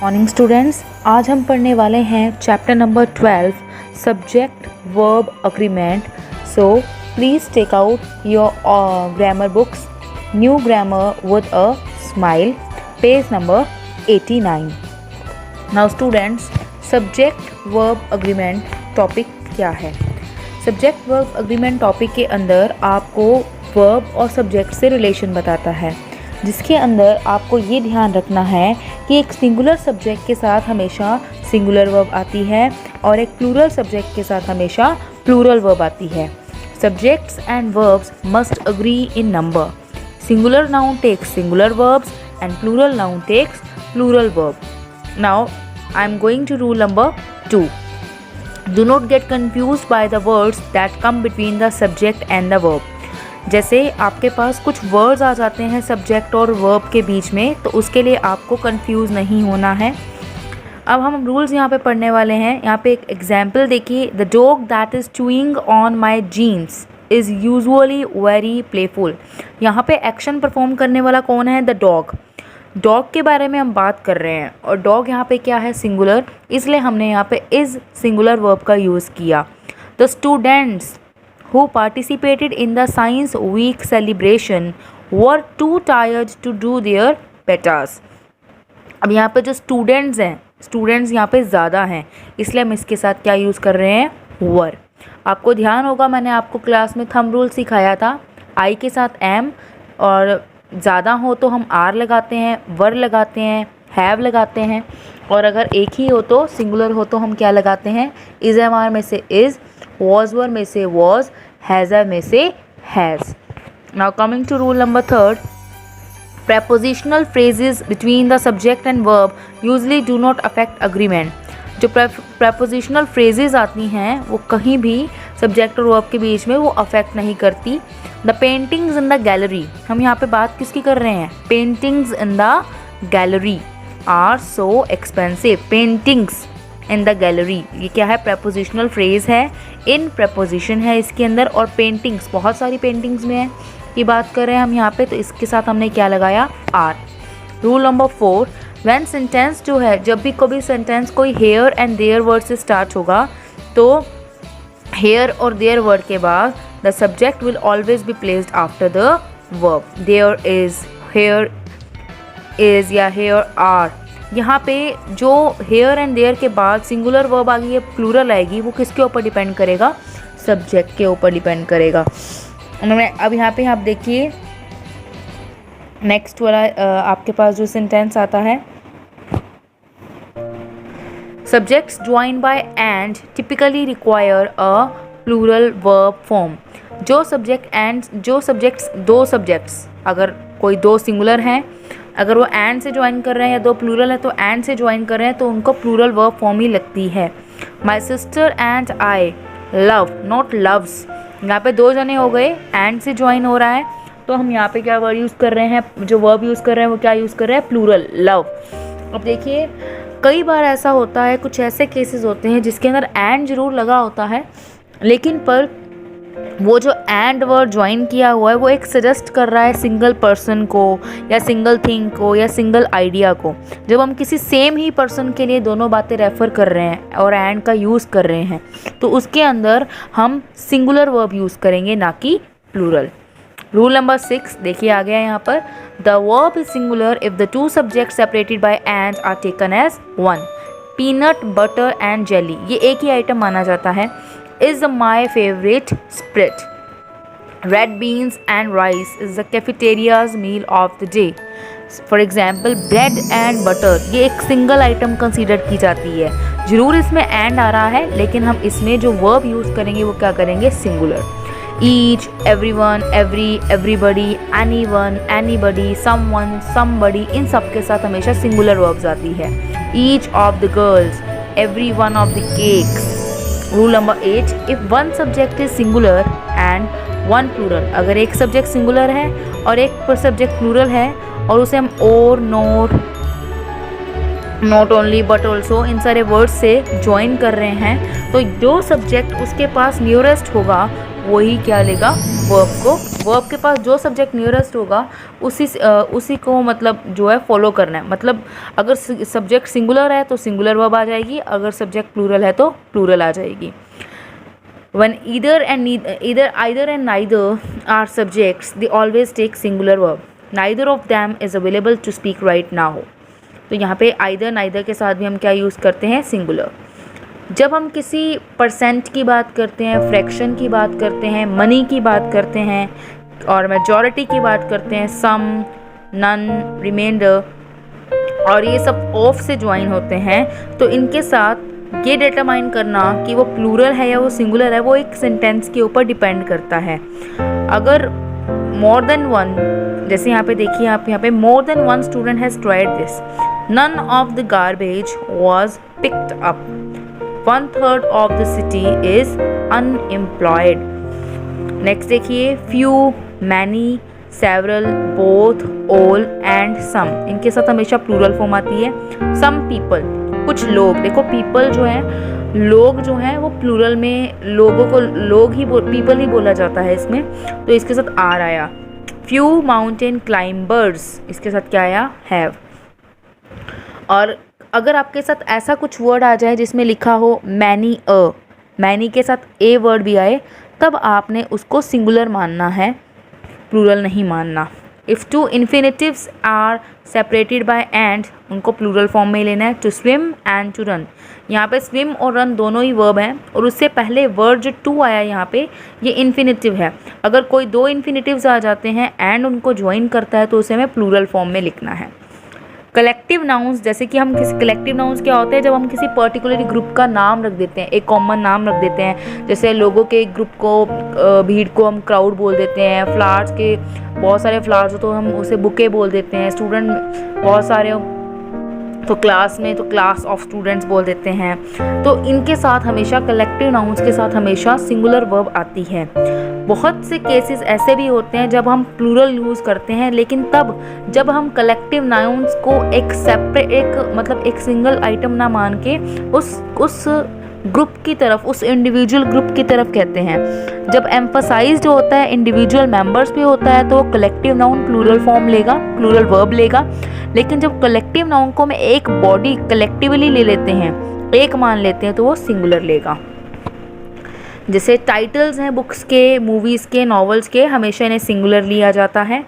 Morning students, आज हम पढ़ने वाले हैं chapter number 12 subject verb agreement. So please take out your grammar books, new grammar with a smile, page number 89। Now students, subject verb agreement topic क्या है? Subject verb agreement topic के अंदर आपको वर्ब और सब्जेक्ट से relation बताता है, जिसके अंदर आपको ये ध्यान रखना है कि एक सिंगुलर सब्जेक्ट के साथ हमेशा सिंगुलर वर्ब आती है और एक प्लूरल सब्जेक्ट के साथ हमेशा प्लूरल वर्ब आती है। Subjects and verbs must agree in number. Singular noun takes singular verbs and plural noun takes plural verb. Now I am going to rule number 2. Do not get confused by the words that come between the subject and the verb. जैसे आपके पास कुछ words आ जाते हैं subject और verb के बीच में, तो उसके लिए आपको कंफ्यूज नहीं होना है। अब हम रूल्स यहाँ पे पढ़ने वाले हैं। यहाँ पे एक एग्जाम्पल देखिए, the dog that is chewing on my jeans is usually very playful. यहाँ पे एक्शन परफॉर्म करने वाला कौन है? The dog. डॉग के बारे में हम बात कर रहे हैं और डॉग यहाँ पे क्या है? सिंगुलर, इसलिए हमने यहाँ पे इज़ सिंगुलर वर्ब का यूज़ किया। The students who participated in the science week celebration were too tired to do their betas. अब यहाँ पे जो स्टूडेंट्स हैं, स्टूडेंट्स यहाँ पे ज़्यादा हैं, इसलिए हम इसके साथ क्या यूज़ कर रहे हैं? were। आपको ध्यान होगा, मैंने आपको क्लास में थंब रूल सिखाया था। आई के साथ एम, और ज़्यादा हो तो हम आर लगाते हैं, वर लगाते हैं, हैव लगाते हैं, और अगर एक ही हो तो सिंगुलर हो तो हम क्या लगाते हैं? इज़ एम आर में से इज़, was वर में से was, has are में से has. Now coming to rule number 3, prepositional phrases between the subject and verb usually do not affect agreement. जो prepositional phrases आती हैं वो कहीं भी subject और verb के बीच में वो affect नहीं करती। The paintings in the gallery, हम यहाँ पे बात किसकी कर रहे हैं? Paintings in the gallery are so expensive. Paintings in the gallery, ये क्या है? प्रपोजिशनल फ्रेज है, इन प्रपोजिशन है इसके अंदर, और पेंटिंग्स, बहुत सारी पेंटिंग्स में है की बात कर रहे हैं हम यहाँ पे, तो इसके साथ हमने क्या लगाया? Are. Rule number 4, when sentence जो है, जब भी कभी सेंटेंस कोई हेयर एंड देयर वर्ड से स्टार्ट होगा तो हेयर और देयर वर्ड के बाद the subject will always be placed after the verb. There is, here is या हेयर आर। यहाँ पे जो हेयर एंड देयर के बाद सिंगुलर वर्ब आ गई है, प्लूरल आएगी, वो किसके ऊपर डिपेंड करेगा? सब्जेक्ट के ऊपर डिपेंड करेगा। अब यहाँ पे आप देखिए नेक्स्ट वाला आपके पास जो सेंटेंस आता है, subjects join by and typically require a plural verb form. जो सब्जेक्ट्स दो सब्जेक्ट्स, अगर कोई दो सिंगुलर हैं, अगर वो एंड से ज्वाइन कर रहे हैं, या दो प्लूरल है तो एंड से ज्वाइन कर रहे हैं, तो उनको प्लूरल वर्ब फॉर्म ही लगती है। My sister and I love, not loves. यहाँ पे दो जने हो गए, एंड से ज्वाइन हो रहा है, तो हम यहाँ पे क्या वर्ड यूज़ कर रहे हैं? जो वर्ब यूज़ कर रहे हैं वो क्या यूज़ कर रहे हैं? Plural, love. अब देखिए, कई बार ऐसा होता है, कुछ ऐसे केसेस होते हैं जिसके अंदर एंड जरूर लगा होता है, लेकिन पर वो जो एंड वर्ड ज्वाइन किया हुआ है वो एक सजेस्ट कर रहा है सिंगल पर्सन को, या सिंगल थिंग को, या सिंगल आइडिया को। जब हम किसी सेम ही पर्सन के लिए दोनों बातें रेफ़र कर रहे हैं और एंड का यूज़ कर रहे हैं, तो उसके अंदर हम सिंगुलर वर्ब यूज़ करेंगे, ना कि प्लूरल। रूल नंबर 6 देखिए आ गया यहाँ पर, the verb is singular if the two subject separated by and are taken as one. Peanut butter and jelly, ये एक ही आइटम माना जाता है। is my favorite spread. Red beans and rice is the cafeteria's meal of the day. For example, bread and butter, ये एक single item consider की जाती है। जरूर इसमें एंड आ रहा है, लेकिन हम इसमें जो वर्ब यूज़ करेंगे वो क्या करेंगे? Singular. Each, everyone, every, everybody, anyone, anybody, someone, somebody, इन सब के साथ हमेशा सिंगुलर वर्ब्स आती है। Each of the girls, every one of the cakes. Rule number 8, if one subject is singular and one plural, अगर एक सब्जेक्ट सिंगुलर है और एक सब्जेक्ट प्लूरल है, और उसे हम और, nor, not only, but also, इन सारे वर्ड्स से ज्वाइन कर रहे हैं, तो जो सब्जेक्ट उसके पास नियरेस्ट होगा वही क्या लेगा? वर्ब को वर्ब के पास जो सब्जेक्ट नियरेस्ट होगा उसी को मतलब जो है फॉलो करना है। मतलब अगर सब्जेक्ट सिंगुलर है तो सिंगुलर वर्ब आ जाएगी, अगर सब्जेक्ट प्लूरल है तो प्लूरल आ जाएगी। When either and neither are subjects, they always take singular verb. Neither of them is available to speak right now. तो यहाँ पे either neither के साथ भी हम क्या यूज़ करते हैं, सिंगुलर। जब हम किसी परसेंट की बात करते हैं, फ्रैक्शन की बात करते हैं, मनी की बात करते हैं और मेजॉरिटी की बात करते हैं, सम, नन, रिमाइंडर, और ये सब ऑफ से ज्वाइन होते हैं, तो इनके साथ ये डिटरमाइन करना कि वो प्लूरल है या वो सिंगुलर है, वो एक सेंटेंस के ऊपर डिपेंड करता है। अगर मोर देन वन, जैसे यहाँ पे देखिए, आप यहाँ पे more than one student has tried this, none of the garbage was picked up, 1/3 of the city is unemployed. Next देखिए, few, many, several, both, all and some, इनके साथ हमेशा प्लूरल फॉर्म आती है। सम पीपल, कुछ लोग, देखो people जो है, लोग जो हैं वो प्लूरल में लोगों को लोग ही पीपल ही बोला जाता है इसमें, तो इसके साथ आर आया। फ्यू माउंटेन क्लाइंबर्स, इसके साथ क्या आया, हैव। और अगर आपके साथ ऐसा कुछ वर्ड आ जाए जिसमें लिखा हो मैनी मैनी के साथ ए वर्ड भी आए, तब आपने उसको सिंगुलर मानना है, प्लूरल नहीं मानना। If two infinitives are separated by and, उनको प्लूरल फॉर्म में लेना है। To swim and to run, यहाँ पे स्विम और रन दोनों ही वर्ब हैं, और उससे पहले वर्ड जो टू आया यहाँ पे, ये इन्फिनेटिव है। अगर कोई दो इन्फिनेटिव्स आ जाते हैं एंड उनको ज्वाइन करता है तो उसे हमें प्लूरल फॉर्म में लिखना है। कलेक्टिव नाउन्स, जैसे कि हम किसी कलेक्टिव नाउन्स क्या होते हैं, जब हम किसी पर्टिकुलर ग्रुप का नाम रख देते हैं, एक कॉमन नाम रख देते हैं, जैसे लोगों के एक ग्रुप को, भीड़ को हम क्राउड बोल देते हैं, फ्लावर्स के बहुत सारे फ्लावर्स हो तो हम उसे बुके बोल देते हैं, स्टूडेंट बहुत सारे हो तो क्लास में तो क्लास ऑफ स्टूडेंट्स बोल देते हैं। तो इनके साथ हमेशा, कलेक्टिव नाउन्स के साथ हमेशा सिंगुलर वर्ब आती है। बहुत से केसेस ऐसे भी होते हैं जब हम प्लूरल यूज़ करते हैं, लेकिन तब जब हम कलेक्टिव नाउन्स को एक सेपरेट, मतलब एक सिंगल आइटम ना मान के उस ग्रुप की तरफ, उस इंडिविजुअल ग्रुप की तरफ कहते हैं। जब एम्फसाइज्ड होता है इंडिविजुअल मेंबर्स पे होता है तो कलेक्टिव नाउन प्लूरल फॉर्म लेगा, प्लूरल वर्ब लेगा। लेकिन जब कलेक्टिव नाउन को हम एक बॉडी कलेक्टिवली ले लेते हैं, एक मान लेते हैं, तो वो सिंगुलर लेगा। जैसे टाइटल्स हैं बुक्स के, मूवीज़ के, नॉवेल्स के, हमेशा इन्हें सिंगुलर लिया जाता है।